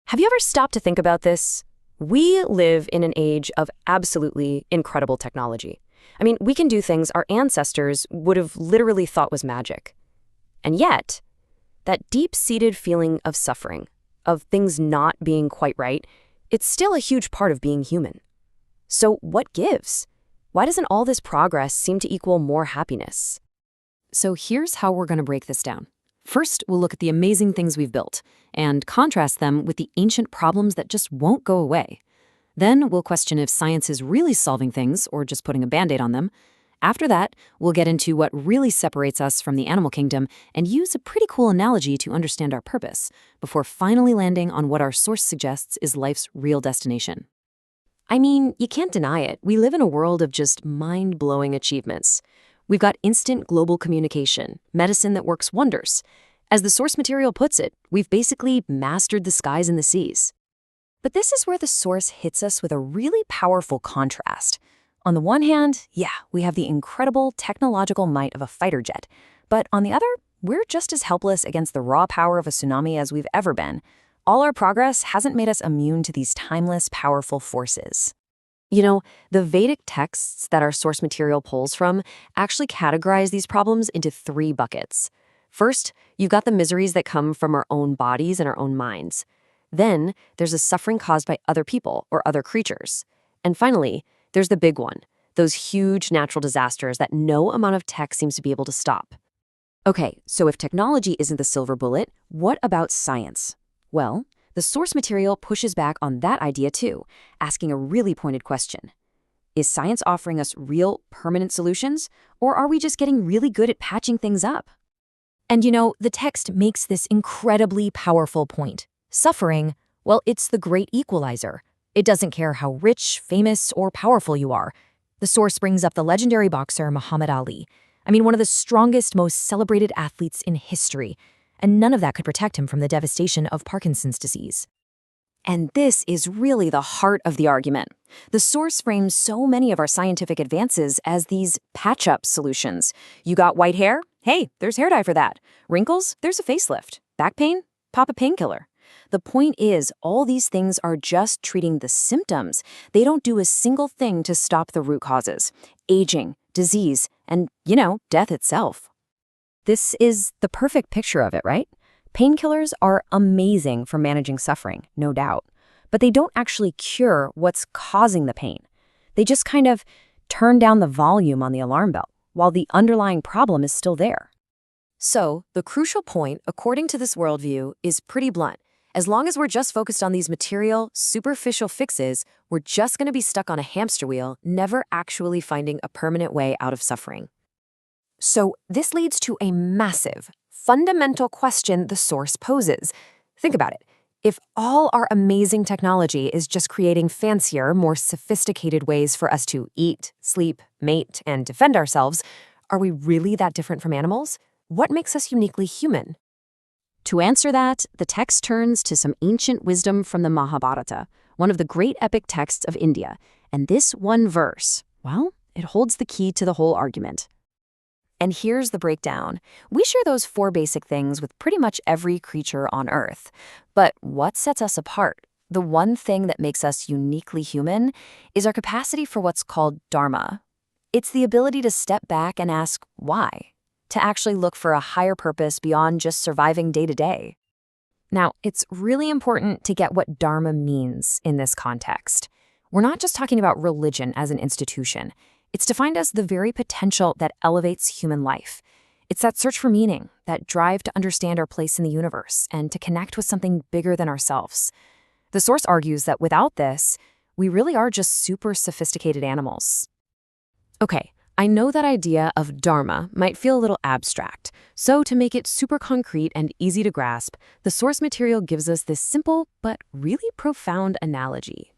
Have you ever stopped to think about this? We live in an age of absolutely incredible technology. I mean, we can do things our ancestors would have literally thought was magic. And yet, that deep-seated feeling of suffering, of things not being quite right, it's still a huge part of being human. So what gives? Why doesn't all this progress seem to equal more happiness? So here's how we're going to break this down. First, we'll look at the amazing things we've built and contrast them with the ancient problems that just won't go away. Then we'll question if science is really solving things or just putting a Band-Aid on them. After that, we'll get into what really separates us from the animal kingdom and use a pretty cool analogy to understand our purpose, before finally landing on what our source suggests is life's real destination. I mean, you can't deny it. We live in a world of just mind-blowing achievements. We've got instant global communication, medicine that works wonders. As the source material puts it, we've basically mastered the skies and the seas. But this is where the source hits us with a really powerful contrast. On the one hand, we have the incredible technological might of a fighter jet. But on the other, we're just as helpless against the raw power of a tsunami as we've ever been. All our progress hasn't made us immune to these timeless, powerful forces. You know, the Vedic texts that our source material pulls from actually categorize these problems into 3 buckets. First, you've got the miseries that come from our own bodies and our own minds. Then, there's the suffering caused by other people or other creatures. And finally, there's the big one, those huge natural disasters that no amount of tech seems to be able to stop. Okay, so if technology isn't the silver bullet, what about science? Well, the source material pushes back on that idea too, asking a really pointed question. Is science offering us real, permanent solutions, or are we just getting really good at patching things up? And you know, the text makes this incredibly powerful point. Suffering, well, it's the great equalizer. It doesn't care how rich, famous, or powerful you are. The source brings up the legendary boxer Muhammad Ali. I mean, one of the strongest, most celebrated athletes in history. And none of that could protect him from the devastation of Parkinson's disease. And this is really the heart of the argument. The source frames so many of our scientific advances as these patch-up solutions. You got white hair? Hey, there's hair dye for that. Wrinkles? There's a facelift. Back pain? Pop a painkiller. The point is, all these things are just treating the symptoms. They don't do a single thing to stop the root causes: aging, disease, and, death itself. This is the perfect picture of it, right? Painkillers are amazing for managing suffering, no doubt, but they don't actually cure what's causing the pain. They just kind of turn down the volume on the alarm bell, while the underlying problem is still there. So, the crucial point, according to this worldview, is pretty blunt. As long as we're just focused on these material, superficial fixes, we're just going to be stuck on a hamster wheel, never actually finding a permanent way out of suffering. So this leads to a massive, fundamental question the source poses. Think about it. If all our amazing technology is just creating fancier, more sophisticated ways for us to eat, sleep, mate, and defend ourselves, are we really that different from animals? What makes us uniquely human? To answer that, the text turns to some ancient wisdom from the Mahabharata, one of the great epic texts of India. And this one verse, well, it holds the key to the whole argument. And here's the breakdown. We share those 4 basic things with pretty much every creature on Earth. But what sets us apart, the one thing that makes us uniquely human, is our capacity for what's called dharma. It's the ability to step back and ask why, to actually look for a higher purpose beyond just surviving day to day. Now, it's really important to get what dharma means in this context. We're not just talking about religion as an institution. It's defined as the very potential that elevates human life. It's that search for meaning, that drive to understand our place in the universe and to connect with something bigger than ourselves. The source argues that without this, we really are just super sophisticated animals. Okay, I know that idea of dharma might feel a little abstract, so to make it super concrete and easy to grasp, the source material gives us this simple but really profound analogy.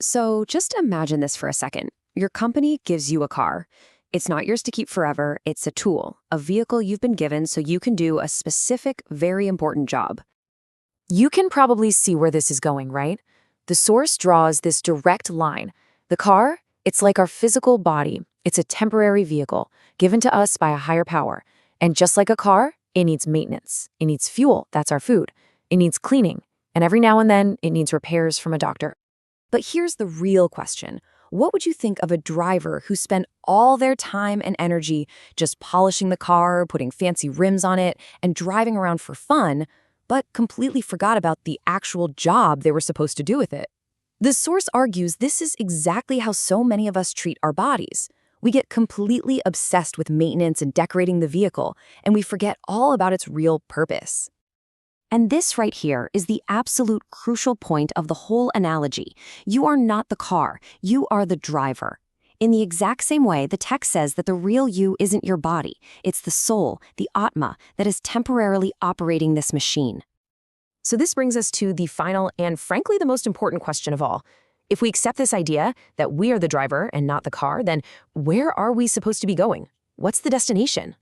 So just imagine this for a second. Your company gives you a car. It's not yours to keep forever. It's a tool, a vehicle you've been given so you can do a specific, very important job. You can probably see where this is going, right? The source draws this direct line. The car, it's like our physical body. It's a temporary vehicle given to us by a higher power. And just like a car, it needs maintenance. It needs fuel. That's our food. It needs cleaning. And every now and then, it needs repairs from a doctor. But here's the real question. What would you think of a driver who spent all their time and energy just polishing the car, putting fancy rims on it, and driving around for fun, but completely forgot about the actual job they were supposed to do with it? The source argues this is exactly how so many of us treat our bodies. We get completely obsessed with maintenance and decorating the vehicle, and we forget all about its real purpose. And this right here is the absolute crucial point of the whole analogy. You are not the car, you are the driver. In the exact same way, the text says that the real you isn't your body, it's the soul, the Atma, that is temporarily operating this machine. So this brings us to the final and frankly the most important question of all. If we accept this idea that we are the driver and not the car, then where are we supposed to be going? What's the destination?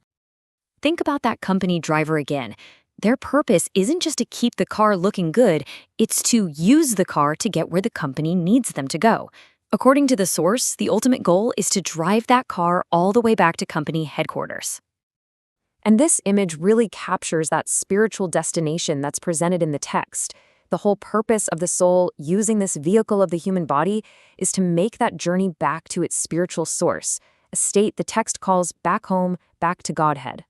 Think about that company driver again. Their purpose isn't just to keep the car looking good, it's to use the car to get where the company needs them to go. According to the source, the ultimate goal is to drive that car all the way back to company headquarters. And this image really captures that spiritual destination that's presented in the text. The whole purpose of the soul using this vehicle of the human body is to make that journey back to its spiritual source, a state the text calls back home, back to Godhead.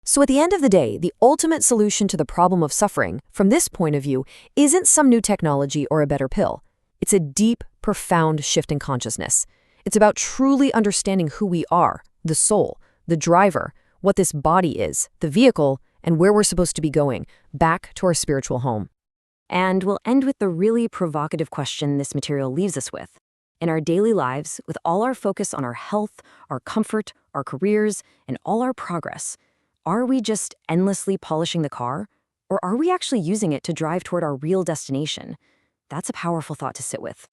So at the end of the day, the ultimate solution to the problem of suffering, from this point of view, isn't some new technology or a better pill. It's a deep, profound shift in consciousness. It's about truly understanding who we are, the soul, the driver, what this body is, the vehicle, and where we're supposed to be going, back to our spiritual home. And we'll end with the really provocative question this material leaves us with. In our daily lives, with all our focus on our health, our comfort, our careers, and all our progress, are we just endlessly polishing the car? Or are we actually using it to drive toward our real destination? That's a powerful thought to sit with.